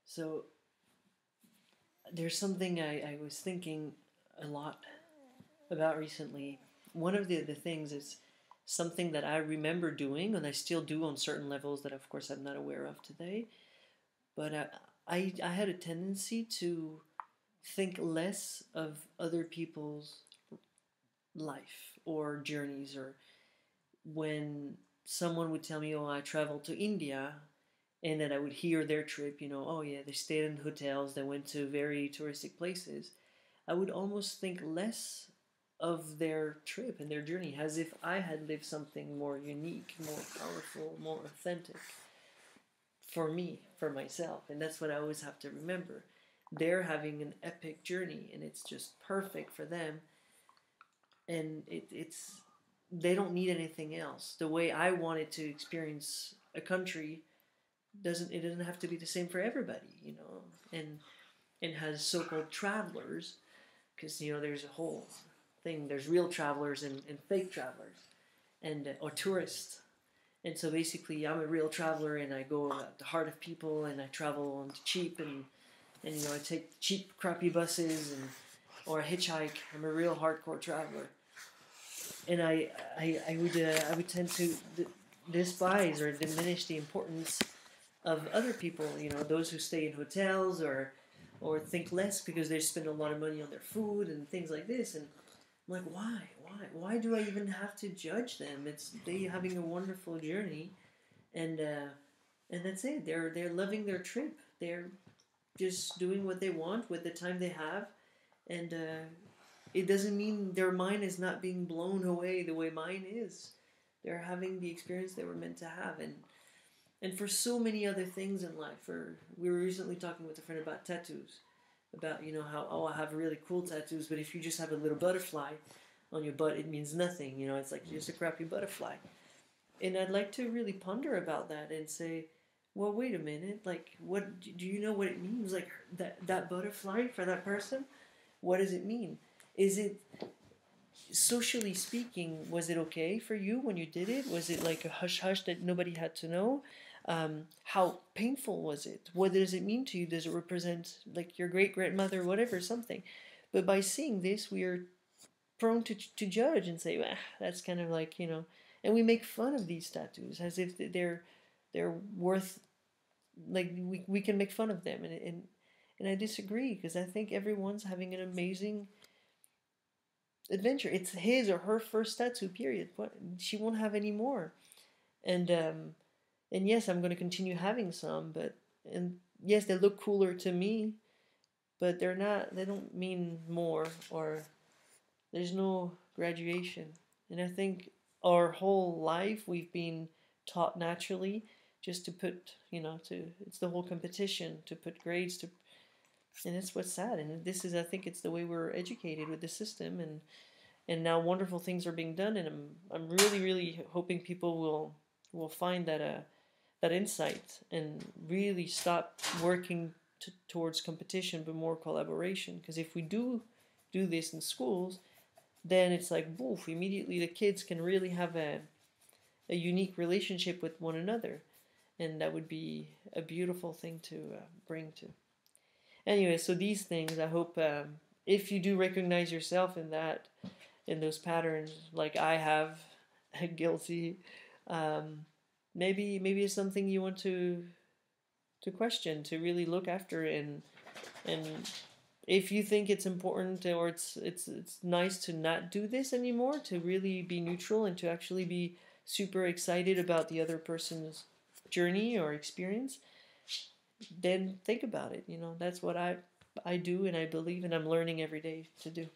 So there's something I was thinking a lot about recently. One of the things is something that I remember doing, and I still do on certain levels that, of course, I'm not aware of today. But I had a tendency to think less of other people's life or journeys, or when someone would tell me, "Oh, I traveled to India," and then I would hear their trip, "Oh yeah, they stayed in hotels, they went to very touristic places." I would almost think less of their trip and their journey as if I had lived something more unique, more powerful, more authentic for me, for myself. And that's what I always have to remember. They're having an epic journey and it's just perfect for them. And it's they don't need anything else. The way I wanted to experience a country doesn't have to be the same for everybody. And has so-called travelers, because there's a whole thing. There's real travelers and fake travelers, and or tourists. And so basically, I'm a real traveler, and I go at the heart of people, and I travel on the cheap, and I take cheap, crappy buses, or I hitchhike. I'm a real hardcore traveler, and I would tend to despise or diminish the importance of other people. Those who stay in hotels or think less because they spend a lot of money on their food and things like this. And I'm like, why do I even have to judge them? It's they having a wonderful journey, and that's it. They're loving their trip. They're just doing what they want with the time they have, and it doesn't mean their mind is not being blown away the way mine is. They're having the experience they were meant to have, and for so many other things in life. We were recently talking with a friend about tattoos, about how, I have really cool tattoos, but if you just have a little butterfly on your butt, it means nothing. It's like just a crappy butterfly. And I'd like to really ponder about that and say, well, wait a minute. Like, what do you know what it means? Like that butterfly for that person, what does it mean? Is it, socially speaking, was it okay for you when you did it? Was it like a hush hush that nobody had to know? How painful was it? What does it mean to you? Does it represent like your great grandmother, whatever, something? But by seeing this, we are prone to judge and say, that's kind of like, and we make fun of these tattoos as if they're worth, like we can make fun of them. And I disagree, because I think everyone's having an amazing adventure. It's his or her first tattoo, period. She won't have any more. And yes, I'm going to continue having some, and yes, they look cooler to me, but they don't mean more, or there's no graduation. And I think our whole life we've been taught naturally just to put, it's the whole competition, to put grades, and it's what's sad. And this is, I think it's the way we're educated with the system, and now wonderful things are being done, and I'm really, really hoping people will find that insight and really stop working towards competition, but more collaboration. Because if we do this in schools, then it's like, boof, immediately the kids can really have a unique relationship with one another, and that would be a beautiful thing to bring to. Anyway, so these things, I hope, if you do recognize yourself in those patterns, like I have, guilty, maybe it's something you want to question, to really look after, and if you think it's important, or it's nice to not do this anymore, to really be neutral and to actually be super excited about the other person's journey or experience, then think about it. That's what I do, and I believe, and I'm learning every day to do.